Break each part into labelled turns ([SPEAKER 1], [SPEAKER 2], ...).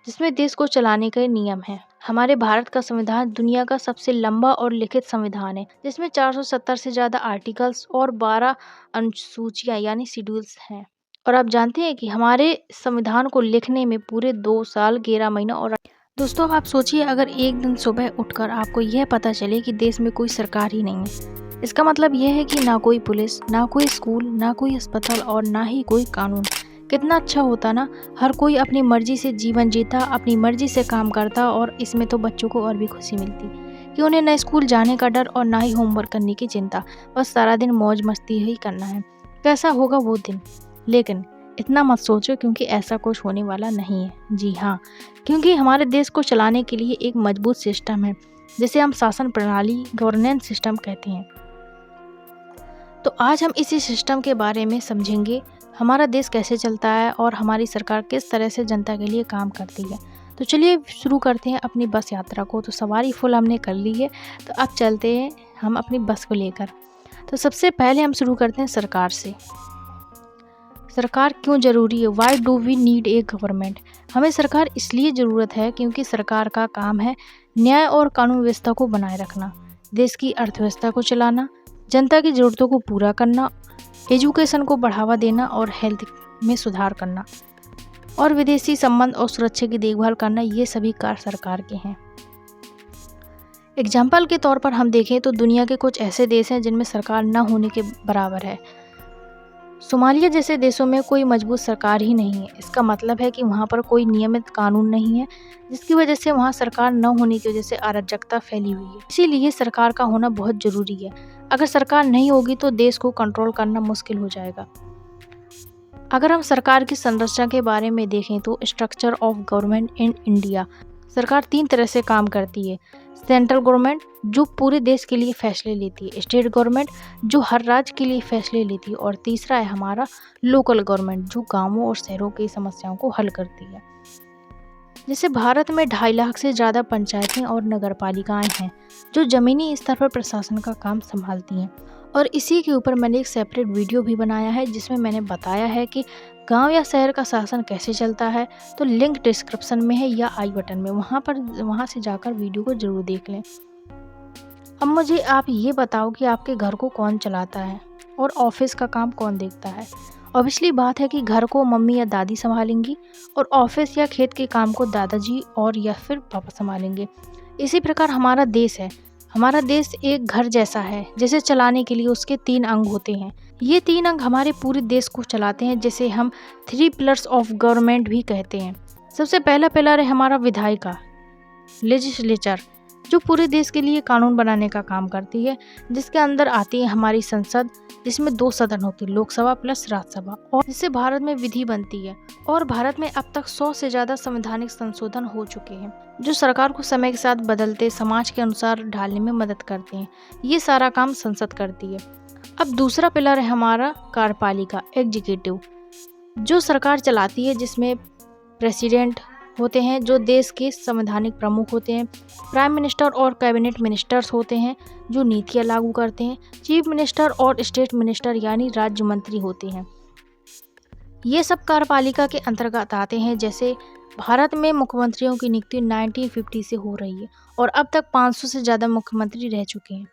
[SPEAKER 1] जिसमें देश को चलाने के नियम हैं। हमारे भारत का संविधान दुनिया का सबसे लंबा और लिखित संविधान है, जिसमें 470 से ज्यादा आर्टिकल्स और 12 अनुसूचियां यानी शेड्यूल्स हैं। और आप जानते हैं कि हमारे संविधान को लिखने में पूरे 2 साल 11 महीना और दोस्तों, अब आप सोचिए, अगर एक दिन सुबह उठकर आपको यह पता चले कि देश में कोई सरकार ही नहीं है। इसका मतलब यह है कि ना कोई पुलिस, ना कोई स्कूल, ना कोई अस्पताल और ना ही कोई कानून। कितना अच्छा होता ना, हर कोई अपनी मर्जी से जीवन जीता, अपनी मर्जी से काम करता। और इसमें तो बच्चों को और भी खुशी मिलती कि उन्हें ना स्कूल जाने का डर और ना ही होमवर्क करने की चिंता, बस सारा दिन मौज मस्ती ही करना है। कैसा होगा वो दिन? लेकिन इतना मत सोचो, क्योंकि ऐसा कुछ होने वाला नहीं है। जी हाँ, क्योंकि हमारे देश को चलाने के लिए एक मजबूत सिस्टम है, जिसे हम शासन प्रणाली, गवर्नेंस सिस्टम कहते हैं। तो आज हम इसी सिस्टम के बारे में समझेंगे, हमारा देश कैसे चलता है और हमारी सरकार किस तरह से जनता के लिए काम करती है। तो चलिए शुरू करते हैं अपनी बस यात्रा को। तो सवारी फुल हमने कर ली है, तो अब चलते हैं हम अपनी बस को लेकर। तो सबसे पहले हम शुरू करते हैं सरकार से। सरकार क्यों जरूरी है? Why do we need a government? हमें सरकार इसलिए ज़रूरत है क्योंकि सरकार का काम है न्याय और कानून व्यवस्था को बनाए रखना, देश की अर्थव्यवस्था को चलाना, जनता की ज़रूरतों को पूरा करना, एजुकेशन को बढ़ावा देना और हेल्थ में सुधार करना, और विदेशी संबंध और सुरक्षा की देखभाल करना। ये सभी कार्य सरकार के हैं। एग्जाम्पल के तौर पर हम देखें तो दुनिया के कुछ ऐसे देश हैं जिनमें सरकार न होने के बराबर है। सोमालिया जैसे देशों में कोई मजबूत सरकार ही नहीं है। इसका मतलब है कि वहाँ पर कोई नियमित कानून नहीं है, जिसकी वजह से वहाँ सरकार न होने की वजह से अराजकता फैली हुई है। इसीलिए सरकार का होना बहुत ज़रूरी है। अगर सरकार नहीं होगी तो देश को कंट्रोल करना मुश्किल हो जाएगा। अगर हम सरकार की संरचना के बारे में देखें तो structure of government in India, सरकार 3 तरह से काम करती है। सेंट्रल गवर्नमेंट जो पूरे देश के लिए फैसले लेती है, स्टेट गवर्नमेंट जो हर राज्य के लिए फैसले लेती है, और तीसरा है हमारा लोकल गवर्नमेंट जो गांवों और शहरों की समस्याओं को हल करती है। जैसे भारत में 2.5 लाख से ज़्यादा पंचायतें और नगर पालिकाएँ हैं जो ज़मीनी स्तर पर प्रशासन का काम संभालती हैं। और इसी के ऊपर मैंने एक सेपरेट वीडियो भी बनाया है, जिसमें मैंने बताया है कि गांव या शहर का शासन कैसे चलता है। तो लिंक डिस्क्रिप्शन में है या आई बटन में, वहाँ से जाकर वीडियो को जरूर देख लें। अब मुझे आप ये बताओ कि आपके घर को कौन चलाता है और ऑफिस का काम कौन देखता है? ऑब्वियसली बात है कि घर को मम्मी या दादी संभालेंगी और ऑफिस या खेत के काम को दादाजी और या फिर पापा संभालेंगे। इसी प्रकार हमारा देश है। हमारा देश एक घर जैसा है, जिसे चलाने के लिए उसके 3 अंग होते हैं। ये 3 अंग हमारे पूरे देश को चलाते हैं, जिसे हम 3 पिलर्स ऑफ गवर्नमेंट भी कहते हैं। सबसे पहला पिलर है हमारा विधायिका, लेजिस्लेचर, जो पूरे देश के लिए कानून बनाने का काम करती है, जिसके अंदर आती है हमारी संसद, जिसमें 2 सदन होते हैं, लोकसभा प्लस राज्यसभा, और जिससे भारत में विधि बनती है। और भारत में अब तक 100 से ज़्यादा संवैधानिक संशोधन हो चुके हैं, जो सरकार को समय के साथ बदलते समाज के अनुसार ढालने में मदद करते हैं। ये सारा काम संसद करती है। अब दूसरा पिलर है हमारा कार्यपालिका, एग्जीक्यूटिव, जो सरकार चलाती है, जिसमें प्रेसिडेंट होते हैं जो देश के संवैधानिक प्रमुख होते हैं, प्राइम मिनिस्टर और कैबिनेट मिनिस्टर्स होते हैं जो नीतियाँ लागू करते हैं, चीफ मिनिस्टर और स्टेट मिनिस्टर यानी राज्य मंत्री होते हैं। ये सब कार्यपालिका के अंतर्गत आते हैं। जैसे भारत में मुख्यमंत्रियों की नियुक्ति 1950 से हो रही है और अब तक 500 से ज़्यादा मुख्यमंत्री रह चुके हैं।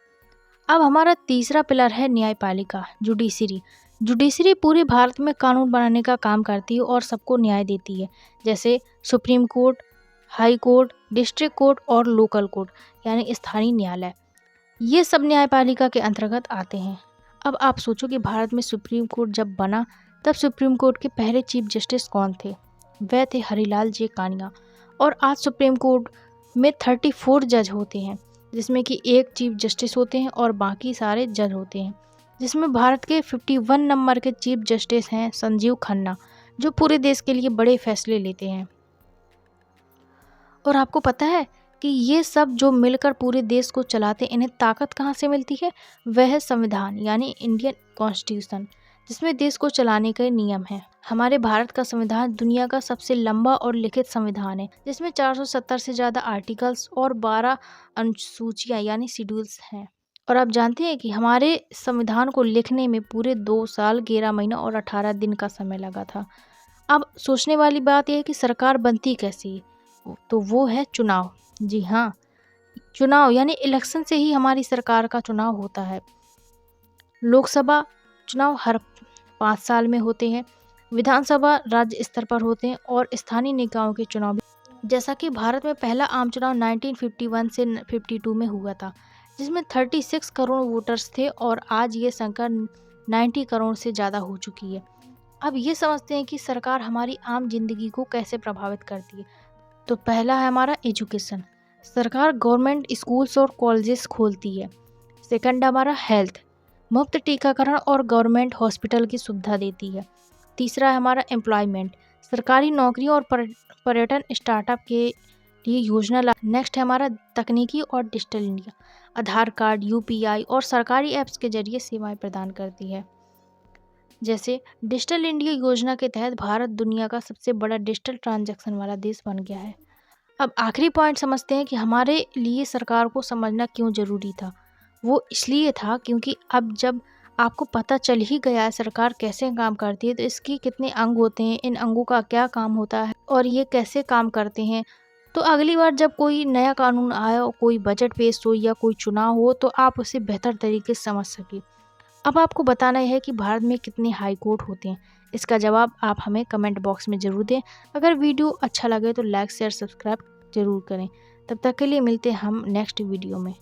[SPEAKER 1] अब हमारा तीसरा पिलर है न्यायपालिका, जुडिशरी। जुडिशरी पूरे भारत में कानून बनाने का काम करती है और सबको न्याय देती है, जैसे supreme court, high court, district court और लोकल कोर्ट यानी स्थानीय न्यायालय। ये सब न्यायपालिका के अंतर्गत आते हैं। अब आप सोचो कि भारत में सुप्रीम कोर्ट जब बना, तब सुप्रीम कोर्ट के पहले चीफ जस्टिस कौन थे? वह थे हरिलाल जे कानिया। और आज सुप्रीम कोर्ट में 34 जज होते हैं, जिसमें कि 1 चीफ जस्टिस होते हैं और बाकी सारे जज होते हैं। जिसमें भारत के 51 नंबर के चीफ जस्टिस हैं संजीव खन्ना, जो पूरे देश के लिए बड़े फैसले लेते हैं। और आपको पता है कि ये सब जो मिलकर पूरे देश को चलाते, इन्हें ताकत कहाँ से मिलती है? वह है संविधान यानी इंडियन कॉन्स्टिट्यूशन, जिसमें देश को चलाने के नियम हैं। हमारे भारत का संविधान दुनिया का सबसे लंबा और लिखित संविधान है, जिसमें 470 से ज़्यादा आर्टिकल्स और 12 अनुसूचियां यानी शेड्यूल्स हैं। और आप जानते हैं कि हमारे संविधान को लिखने में पूरे 2 साल 11 महीना और 18 दिन का समय लगा था। अब सोचने वाली बात यह है कि सरकार बनती कैसी है? तो वो है चुनाव। जी हाँ, चुनाव यानी इलेक्शन से ही हमारी सरकार का चुनाव होता है। लोकसभा चुनाव हर 5 साल में होते हैं, विधानसभा राज्य स्तर पर होते हैं और स्थानीय निकायों के चुनाव भी। जैसा कि भारत में पहला आम चुनाव 1951 से 52 में हुआ था, जिसमें 36 करोड़ वोटर्स थे और आज ये संख्या 90 करोड़ से ज़्यादा हो चुकी है। अब ये समझते हैं कि सरकार हमारी आम जिंदगी को कैसे प्रभावित करती है। तो पहला है हमारा एजुकेशन। सरकार गवर्नमेंट स्कूल्स और कॉलेजेस खोलती है। सेकंड हमारा हेल्थ, मुफ्त टीकाकरण और गवर्नमेंट हॉस्पिटल की सुविधा देती है। तीसरा है हमारा एम्प्लॉयमेंट, सरकारी नौकरियों और पर्यटन स्टार्टअप के लिए योजना ला। नेक्स्ट है हमारा तकनीकी और डिजिटल इंडिया, आधार कार्ड, यूपीआई और सरकारी ऐप्स के जरिए सेवाएं प्रदान करती है। जैसे डिजिटल इंडिया योजना के तहत भारत दुनिया का सबसे बड़ा डिजिटल ट्रांजैक्शन वाला देश बन गया है। अब आखिरी पॉइंट समझते हैं कि हमारे लिए सरकार को समझना क्यों ज़रूरी था। वो इसलिए था क्योंकि अब जब आपको पता चल ही गया है सरकार कैसे काम करती है, तो इसके कितने अंग होते हैं, इन अंगों का क्या काम होता है और ये कैसे काम करते हैं, तो अगली बार जब कोई नया कानून आया और कोई बजट पेश हो या कोई चुनाव हो तो आप उसे बेहतर तरीके से समझ सकें। अब आपको बताना है कि भारत में कितने हाई कोर्ट होते हैं। इसका जवाब आप हमें कमेंट बॉक्स में ज़रूर दें। अगर वीडियो अच्छा लगे तो लाइक शेयर सब्सक्राइब ज़रूर करें। तब तक के लिए मिलते हैं हम नेक्स्ट वीडियो में।